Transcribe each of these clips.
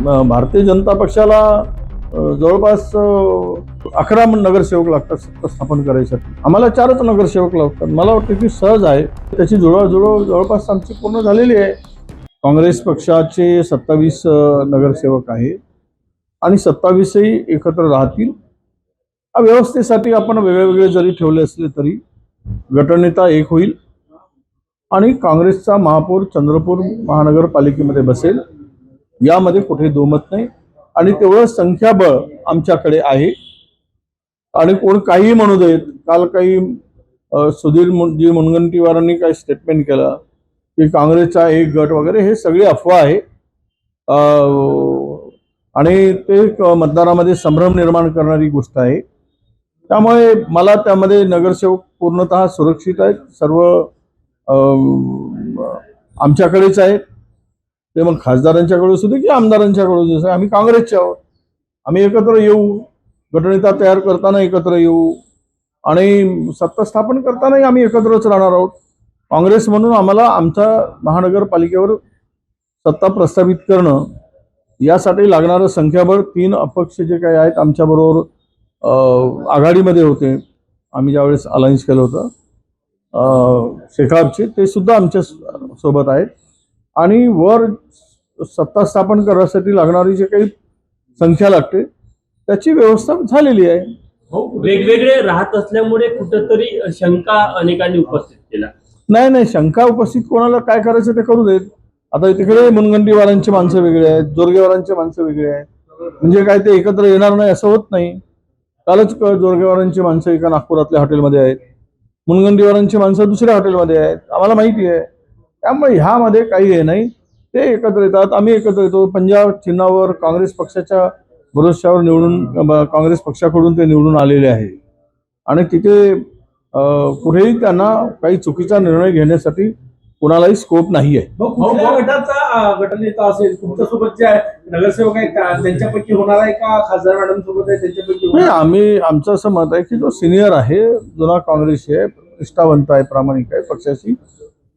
भारतीय जनता पक्षाला जवळपास 11 नगरसेवक लागतात सत्ता स्थापन करायसाठी. आम्हाला 4च नगरसेवक लागतात. मला वाटतं की सहज आहे. त्याची जुळवाजुळव जवळपास आमची पूर्ण झालेली आहे. काँग्रेस पक्षाचे 27 नगरसेवक आहे आणि 27ही एकत्र राहतील. व्यवस्थेसाठी आपण वेगळे जरी ठेवले असले तरी गटनेता एक होईल आणि काँग्रेसचा महापौर चंद्रपूर महानगरपालिकेमध्ये बसेल. यामध्ये कुठे दोमत नाही आणि तेवढं संख्याबळ आमच्याकडे आहे. आणि कोण काही म्हणू देत. काल काही सुधीरजी मुनगंटीवारांनी काही स्टेटमेंट केलं की काँग्रेसचा एक गट वगैरे, हे सगळी अफवा आहे आणि ते मतदारामध्ये संभ्रम निर्माण करणारी गोष्ट आहे. त्यामुळे मला त्यामध्ये नगरसेवक पूर्णतः सुरक्षित आहेत. सर्व आमच्याकडेच आहेत. ते मग खासदारांच्याकडे असू दे की आमदारांच्याकडे असू दे, आम्ही काँग्रेसचे आहोत. आम्ही एकत्र येऊ, गटनेता तयार करताना एकत्र येऊ आणि सत्ता स्थापन करतानाही आम्ही एकत्रच राहणार आहोत. काँग्रेस म्हणून आम्हाला आमच्या महानगरपालिकेवर सत्ता प्रस्थापित करणं, यासाठी लागणारं संख्याबळ 3 अपक्ष जे काही आहेत आमच्याबरोबर आघाडीमध्ये होते, आम्ही ज्यावेळेस अलायन्स केलं होतं शेकापचे, ते सुद्धा आमच्या सोबत आहेत. आणि वर सत्ता स्थापन करण्यासाठी लागणारी जे काही संख्या लागते त्याची व्यवस्था झालेली आहे. वेगवेगळे राहत असल्यामुळे कुठेतरी शंका अनेकांनी उपस्थित केला. नाही, शंका उपस्थित कोणाला काय करायचं ते करू देत. आता तिकडे मुनगंटीवारांची माणसं वेगळी आहेत, जोरगेवारांची माणसं वेगळी आहेत. म्हणजे काय ते एकत्र येणार नाही असं होत नाही. कालच जोरगेवारांची माणसं एका नागपुरातल्या हॉटेलमध्ये आहेत, मुनगंटीवारांची माणसं दुसऱ्या हॉटेलमध्ये आहेत. आम्हाला माहिती आहे. त्यामुळे ह्यामध्ये काही हे नाही. ते एकत्र येतात, आम्ही एकत्र येतो. पंजाब चिन्हावर काँग्रेस पक्षाच्या भरोश्यावर निवडून, काँग्रेस पक्षाकडून ते निवडून आलेले आहे आणि तिथे कुठेही त्यांना काही चुकीचा निर्णय घेण्यासाठी कोणालाही स्कोप नाही आहे. गटाचा गटनेता असेल तुमच्यासोबत जे नगरसेवक आहेत त्यांच्यापैकी होणार आहे का खासदार मॅडम सोबत आहे त्यांच्यापैकी? नाही, आमचं असं मत आहे की जो सिनियर आहे, जुना काँग्रेसी आहे, निष्ठावंत आहे, प्रामाणिक आहे पक्षाशी,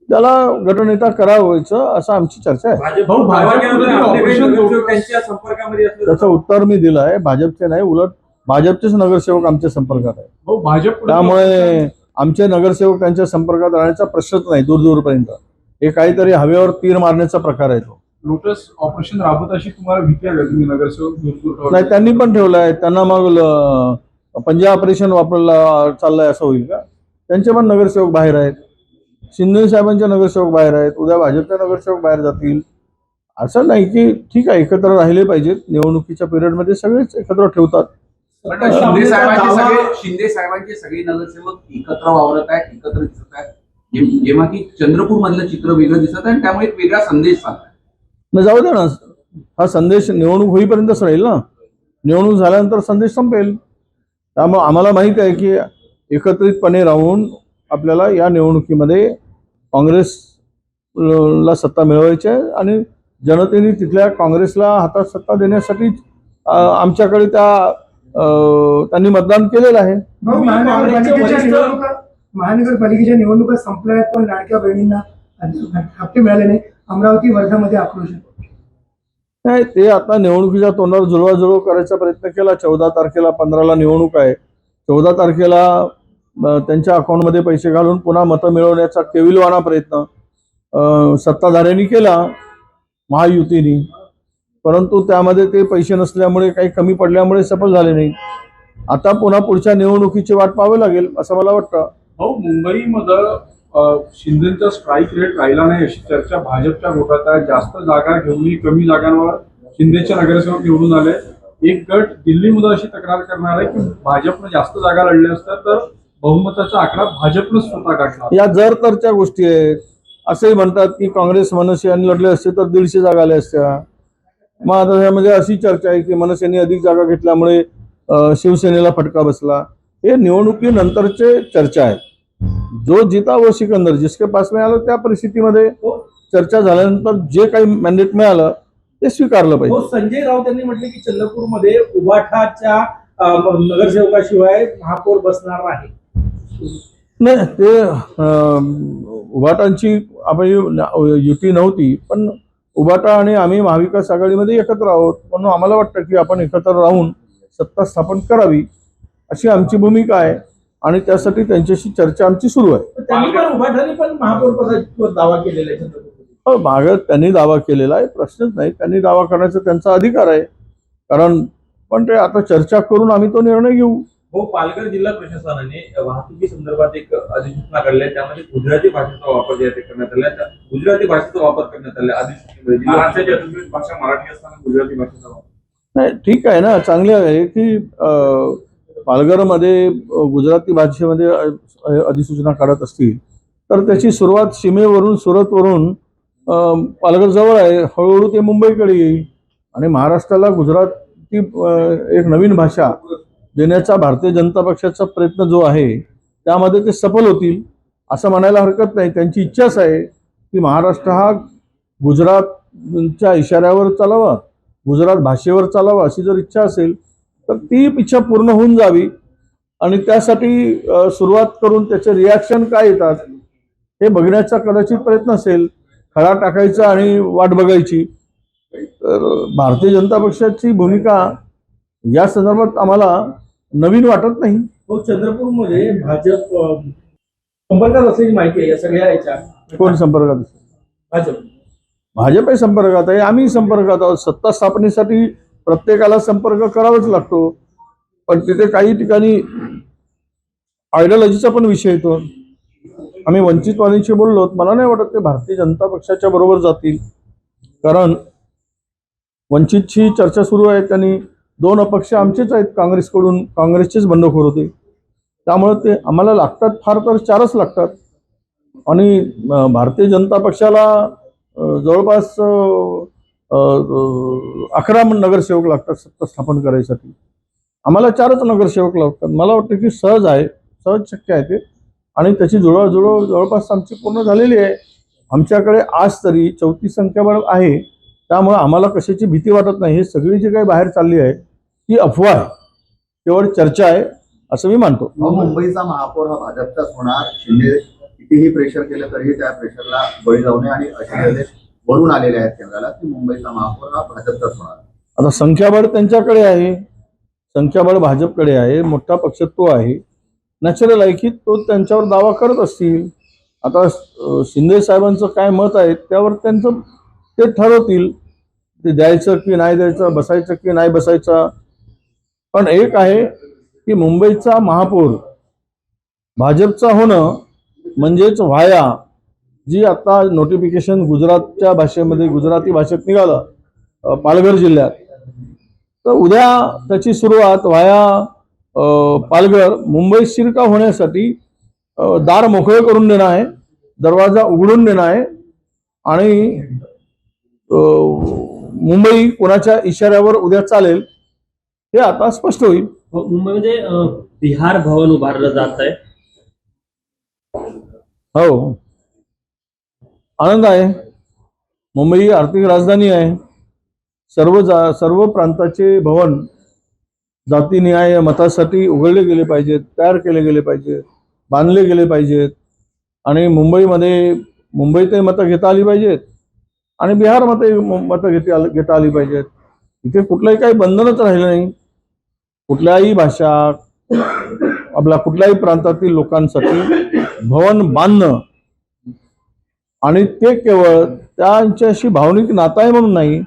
त्याला गटनेता करावायचं असं आमची चर्चा आहे. त्याचं उत्तर मी दिलं आहे. भाजपचे नाही, उलट भाजपचेच नगरसेवक आमच्या संपर्कात आहे. त्यामुळे आमचे नगरसेवक त्यांच्या संपर्कात राहण्याचा प्रश्नच नाही दूरपर्यंत. हे काहीतरी हवेवर तीर मारण्याचा प्रकार आहे तो. लोटस ऑपरेशन राबवत अशी तुम्हाला भीती आहे? तुम्ही नगरसेवक दूर नाही, त्यांनी पण ठेवलाय. त्यांना मग पंजाब ऑपरेशन वापरला चाललंय असं होईल का? त्यांचे पण नगरसेवक बाहेर आहेत. शिंदे साहेबांचे नगरसेवक बाहेर आहेत. उद्या भाजपचे नगरसेवक बाहेर जातील. असं नाही की ठीक आहे एकत्र राहिले पाहिजेत. निवडणुकीच्या पिरियडमध्ये सगळेच एकत्र ठेवतात. शिंदे साहेबांचे सगळे नगरसेवक एकत्र वावरत आहेत, एकत्र दिसत आहेत, जेव्हा की चंद्रपूर मधलं चित्र वेगळं दिसत आहे आणि त्यामुळे एक वेगळा संदेश चालला. जाऊ दे ना, हा संदेश निवडणूक होईपर्यंतच राहील ना. निवडणूक झाल्यानंतर संदेश संपेल. त्यामुळे आम्हाला माहित आहे की एकत्रितपणे राहून आपल्याला या निवडणुकीमध्ये काँग्रेसला सत्ता मिळवायची आहे आणि जनतेने तिथल्या काँग्रेसला हातात सत्ता देण्यासाठी आमच्याकडे त्यांनी मतदान केलेलं आहे. महानगरपालिकेच्या निवडणुका संपल्या पण लाडक्या बहिणींना हप्ते मिळाले नाही. अमरावती वर्धामध्ये आक्रोश नाही, ते आता निवडणुकीच्या तोंडावर जुळवाजुळव करायचा प्रयत्न केला. 14 तारखेला 15ला निवडणूक आहे. 14 तारखेला त्यांच्या अकाउंटमध्ये पैसे घालून पुन्हा मतं मिळवण्याचा केविलवाणा प्रयत्न सत्ताधाऱ्यांनी केला महायुतीने, परंतु त्यामध्ये ते पैसे नसल्यामुळे काही कमी पडल्यामुळे सफल झाले नाही. आता पुन्हा पुढच्या निवडणुकीची वाट पाहावी लागेल असं मला वाटतं. मुंबईमध्ये शिंदेचा स्ट्राईक रेट राहिला नाही अशी चर्चा भाजपच्या गोटात आहे. जास्त जागा घेऊन कमी जागांवर शिंदेचे नगरसेवक निवडून आले. एक गट दिल्लीमध्ये अशी तक्रार करणार आहे की भाजपनं जास्त जागा लढल्या असतात तर बहुमताचा आकडा भाजपनं स्वतः गाठला. या जर तरच्या गोष्टी आहेत. असंही म्हणतात की काँग्रेस मनसेने लढले असते तर 150 जागा आल्या असत्या. मग आता यामध्ये अशी चर्चा आहे की मनसेने अधिक जागा घेतल्यामुळे शिवसेनेला फटका बसला. हे निवडणुकीनंतरचे चर्चा आहे. जो जिता वो सिकंदर, जिसके पास मिळालं त्या परिस्थितीमध्ये चर्चा झाल्यानंतर जे काही मॅन्डेट मिळालं ते स्वीकारलं पाहिजे. संजय राऊत यांनी म्हटले की चंद्रपूरमध्ये उबाठाच्या नगरसेवकाशिवाय महापौर बसणार नाही. नाही, ते उभाटांची आपण युती नव्हती, पण उभाटा आणि आम्ही महाविकास आघाडीमध्ये एकत्र आहोत, म्हणून आम्हाला वाटतं की आपण एकत्र राहून सत्ता स्थापन करावी अशी आमची भूमिका आहे आणि त्यासाठी त्यांच्याशी चर्चा आमची सुरू आहे. पण त्यांनी पण उभाठाने पण महापौर पदाचा दावा केलेला आहे चंद्रपूरमध्ये. मागे त्यांनी दावा केलेला आहे, प्रश्नच नाही, त्यांनी दावा करण्याचा त्यांचा अधिकार आहे. कारण पण ते आता चर्चा करून आम्ही तो निर्णय घेऊ. हो, पालघर जिल्हा प्रशासनाने वाहतुकी संदर्भात एक अधिसूचना काढली आहे. त्यामध्ये गुजराती भाषेचा वापर जे आहे ते करण्यात आला आहे. गुजराती भाषेचा वापर करण्यात आला अधिसूचनेमध्ये. महाराष्ट्राची अधिकृत भाषा मराठी असताना गुजराती भाषेचा वापर. नाही, ठीक आहे ना, चांगले आहे की पालघरमध्ये गुजराती भाषेमध्ये अधिसूचना काढत असतील तर त्याची सुरुवात सीमेवरून सुरतवरून पालघर जवळ आहे, हळूहळू ते मुंबईकडे येईल आणि महाराष्ट्राला गुजराती एक नवीन भाषा देण्याचा भारतीय जनता पक्षाचा प्रयत्न जो आहे त्यामध्ये ते सफल होतील असं म्हणायला हरकत नाही. त्यांची इच्छाच आहे की महाराष्ट्र हा गुजरातच्या इशाऱ्यावर चालावा, गुजरात भाषेवर चालावा अशी जर इच्छा असेल तर ती इच्छा पूर्ण होऊन जावी आणि त्यासाठी सुरुवात करून त्याचे रिॲक्शन काय येतात हे बघण्याचा कदाचित प्रयत्न असेल. खडा टाकायचा आणि वाट बघायची. तर भारतीय जनता पक्षाची भूमिका या संदर्भात आम्हाला नवीन वाटत नाही. हो, चंद्रपूरमध्ये भाजप संपर्कात असल्याची माहिती आहे या सगळ्या याच्या. कोण संपर्कात असेल? भाजप भाजपही संपर्कात आहे, आम्ही संपर्कात आहोत. सत्ता स्थापनेसाठी प्रत्येकाला संपर्क करावाच लागतो, पण तिथे काही ठिकाणी आयडिओलॉजीचा पण विषय येतो. आम्ही वंचितवादींशी बोललो, मला नाही वाटत ते भारतीय जनता पक्षाच्या बरोबर जातील, कारण वंचितची चर्चा सुरू आहे. त्यांनी 2 अपक्ष आमचेच आहेत काँग्रेसकडून, काँग्रेसचेच बंडखोर होते, त्यामुळे ते आम्हाला लागतात, फार तर 4च लागतात. आणि भारतीय जनता पक्षाला जवळपास 11 नगरसेवक लागतात सत्ता स्थापन करायसाठी. आम्हाला 4च नगरसेवक लागतात. मला वाटतं की सहज आहे, सहज शक्य आहे ते, आणि त्याची जुळवाजुळव जवळपास आमची पूर्ण झालेली आहे. आमच्याकडे आज तरी 34 संख्याबळ आहे, त्यामुळे आम्हाला कशाची भीती वाटत नाही. हे सगळी जी काही बाहेर चालली आहे ती अफवा आहे, केवळ चर्चा आहे असं मी मानतो. मुंबईचा महापौर हा भाजपचाच होणार. शिंदे कितीही प्रेशर केलं तरीही त्या प्रेशरला बळी जाऊ नये आणि असे निर्देश वरून आलेले आहेत केंद्राला की मुंबईचा महापौर हा भाजपचाच होणार. आता संख्याबळ त्यांच्याकडे आहे, संख्याबळ भाजपकडे आहे, मोठा पक्ष तो आहे, नॅचरल आहे की तो त्यांच्यावर दावा करत असतील. आता शिंदे साहेबांचं काय मत आहे त्यावर त्यांचं ते ठरवतील, ते द्यायचं की नाही द्यायचं, बसायचं की नाही बसायचं. पण एक आहे की मुंबईचा महापौर भाजपचा होणं म्हणजेच व्हाया जी आता नोटिफिकेशन गुजरातच्या भाषेमध्ये गुजराती भाषेत निघालं पालघर जिल्ह्यात, तर उद्या त्याची सुरुवात व्हाया पालघर मुंबई शिरका होण्यासाठी दार मोकळे करून देणं आहे, दरवाजा उघडून देणं आहे आणि मुंबई कोणाच्या इशाऱ्यावर उद्या चालेल हे आता स्पष्ट होईल. मुंबईमध्ये बिहार भवन उभारलं जात आहे. हो, आनंद आहे. मुंबई ही आर्थिक राजधानी आहे. सर्व प्रांताचे भवन जातीनिहाय मतासाठी उघडले गेले पाहिजेत, तयार केले गेले पाहिजेत, बांधले गेले पाहिजेत आणि मुंबईतही मतं घेता आली पाहिजेत आणि बिहारमध्ये मतं घेता आली पाहिजेत. इथे कुठलंही काही बंधनच राहिलं नाही. कुठल्याही भाषा आपल्या कुठल्याही प्रांतातील लोकांसाठी भवन बांधणं आणि ते केवळ त्यांच्याशी भावनिक नातं आहे म्हणून नाही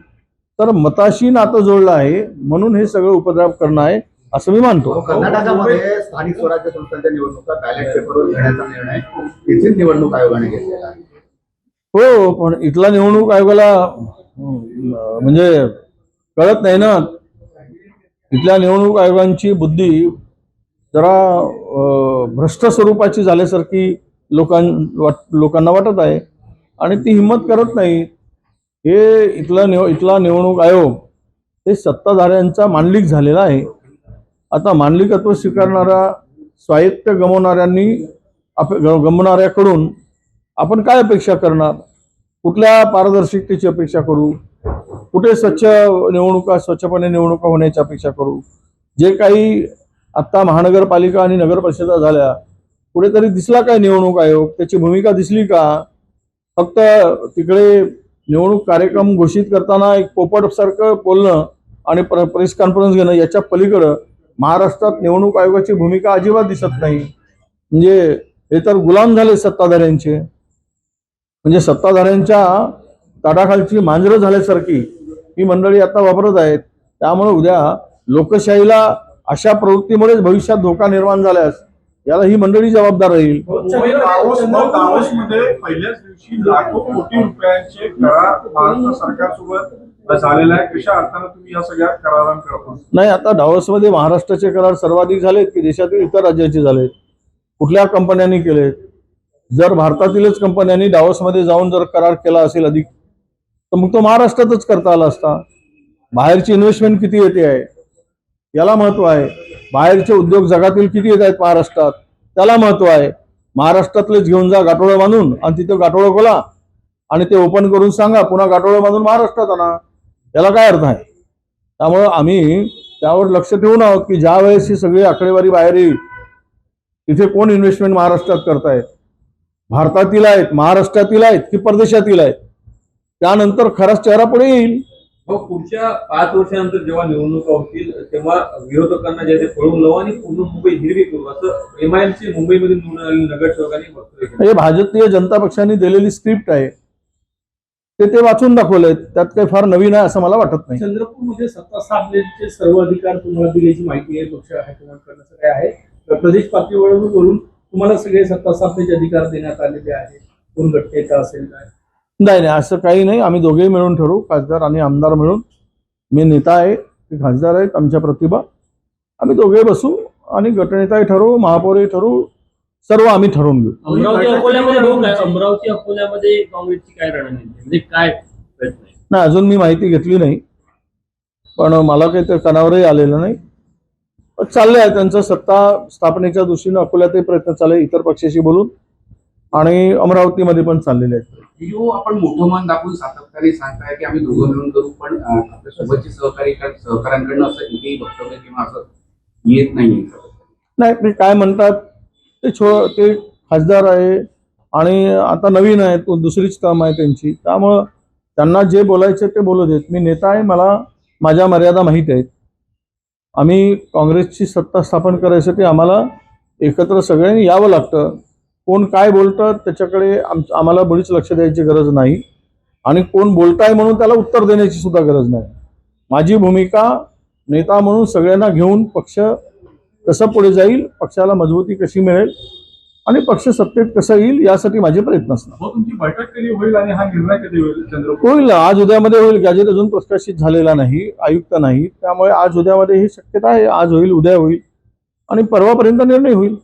तर मताशी नातं जोडलं आहे म्हणून हे सगळं उपद्रव करणं आहे असं मी मानतो. कर्नाटकामध्ये स्थानिक स्वराज्य संस्थांच्या निवडणुका बॅलेट पेपरवर घेण्याचा निर्णय तिथेच निवडणूक आयोगाने घेतलेला आहे. हो, पण इथला निवडणूक आयोगाला म्हणजे कळत नाही ना. इथल्या निवडणूक आयोगांची बुद्धी जरा भ्रष्ट स्वरूपाची झाल्यासारखी लोकांना वाटत आहे आणि ती हिंमत करत नाही. हे इथला निवडणूक आयोग हे सत्ताधाऱ्यांचा मांडलिक झालेला आहे. आता मांडलिकत्व स्वीकारणारा स्वायत्त गमवणाऱ्याकडून आपण काय अपेक्षा करणार? कुठल्या पारदर्शकतेची अपेक्षा करू? कुठे स्वच्छपणे निवडणुका होण्याची अपेक्षा करू? जे काही आता महानगरपालिका आणि नगरपरिषदा झाल्या कुठेतरी दिसला काय निवडणूक आयोग? त्याची भूमिका दिसली का? फक्त तिकडे निवडणूक कार्यक्रम घोषित करताना एक पोपटसारखं बोलणं आणि प्रेस कॉन्फरन्स घेणं याच्या पलीकडं महाराष्ट्रात निवडणूक आयोगाची भूमिका अजिबात दिसत नाही. म्हणजे हे तर गुलाम झाले सत्ताधाऱ्यांचे, म्हणजे सत्ताधाऱ्यांच्या ताडाखालची मांजरं झाल्यासारखी ही मंडळी आता वापरत आहेत. त्यामुळे उद्या लोकशाहीला अशा प्रवृत्तीमुळेच भविष्यात धोका निर्माण झाल्यास याला ही मंडळी जबाबदार राहील. दावोसमध्ये पहिल्याच दिवशी लाखो कोटी रुपयांचे करार महाराष्ट्र सरकारसोबत झालेला आहे. कशा अर्थानं तुम्ही या सगळ्या करारांकडे? नाही, आता डावोसमध्ये महाराष्ट्राचे करार सर्वाधिक झालेत की देशातील इतर राज्याचे झालेत? कुठल्या कंपन्यांनी केलेत? जर भारतातीलच कंपन्यांनी डावोसमध्ये जाऊन जर करार केला असेल अधिक, तर मग तो महाराष्ट्रातच करता आला असता. बाहेरची इन्व्हेस्टमेंट किती येते आहे याला महत्व आहे. बाहेरचे उद्योग जगातील किती येत आहेत महाराष्ट्रात त्याला महत्व आहे. महाराष्ट्रातलेच घेऊन जा गाठोडं बांधून आणि तिथे गाठोडं खोला आणि ते ओपन करून सांगा पुन्हा गाठोडं बांधून महाराष्ट्रात आणा, याला काय अर्थ आहे? त्यामुळं आम्ही त्यावर लक्ष ठेवून आहोत की ज्या वेळेस ही सगळी आकडेवारी बाहेर येईल तिथे कोण इन्व्हेस्टमेंट महाराष्ट्रात करतायत, भारतातील आहेत, महाराष्ट्रातील आहेत की परदेशातील आहेत, त्यानंतर खराच चेहरा पुढे येईल. मग पुढच्या 5 वर्षानंतर जेव्हा निवडणुका होतील तेव्हा विरोधकांना जे ते पळून लावू आणि पूर्ण मुंबई हिरवी करू असं MIMC मुंबईमधून निवडून आलेले नगरसेवकांनी वक्तव्य केलं. हे भारतीय जनता पक्षाने दिलेली स्क्रिप्ट आहे, ते वाचून दाखवलंय. त्यात काही फार नवीन आहे असं मला वाटत नाही. चंद्रपूरमध्ये सत्ता स्थापनेचे सर्व अधिकार तुम्हाला दिल्याची माहिती आहे. पक्ष हायकमांड करण्याचं काय आहे? तर प्रदेश पातळीवरून तुम्हाला सगळे सत्ता स्थापनेचे अधिकार देण्यात आलेले आहेत. कोण गटनेता असेल काय? नाही, असं काही नाही. आम्ही दोघेही मिळून ठरवू, खासदार आणि आमदार मिळून. मी नेता आहे, ते खासदार आहेत, आमच्या प्रतिभा. आम्ही दोघे बसू आणि गटनेताही ठरवू, महापौरही ठरवू, सर्व आम्ही ठरवून घेऊ. अमरावती अकोल्यामध्ये भाऊ काय अमरावती अकोल्यामध्ये काँग्रेसची काय रणनीती म्हणजे काय प्रयत्न आहे? नाही, अजून मी माहिती घेतली नाही, पण मला काही ते कानावरही आलेलं नाही. पण चालले आहे त्यांचं सत्ता स्थापनेच्या दृष्टीनं अकोल्यातही प्रयत्न चालले, इतर पक्षाशी बोलून, आणि अमरावतीमध्ये पण चाललेले आहेत. आपण मोठं मन दाखवून सातत्याने सांगताय की आम्ही दोघं मिळून करू, पण आपल्या सोबतचे सहकाऱ्यांकडनं असं एकही वक्तव्य किंवा असं येत नाही. नाही, ते काय म्हणतात ते खासदार आहे आणि आता नवीन आहे, तो दुसरीच काम आहे त्यांची, त्यामुळं त्यांना जे बोलायचं ते बोलू देत. मी नेता आहे, मला माझ्या मर्यादा माहीत आहेत. आम्ही काँग्रेसची सत्ता स्थापन करायसाठी आम्हाला एकत्र सगळ्यांनी यावं लागतं. कोण काय बोलतं त्याच्याकडे आम्हाला बरीच लक्ष द्यायची गरज नाही, आणि कोण बोलताय म्हणून त्याला उत्तर देण्याची सुद्धा गरज नाही. माझी भूमिका नेता म्हणून सगळ्यांना घेऊन पक्ष कसं पुढे जाईल, पक्षाला मजबूती कशी मिळेल आणि पक्ष सत्तेत कसं येईल यासाठी माझे प्रयत्न असणार. तुमची बैठक कधी होईल आणि हा निर्णय कधी होईल? चंद्रपूर होईल, आज उद्यामध्ये होईल. गॅजेट अजून प्रकाशित झालेला नाही, आयुक्त नाही, त्यामुळे आज उद्यामध्ये ही शक्यता आहे. आज होईल, उद्या होईल आणि परवापर्यंत निर्णय होईल.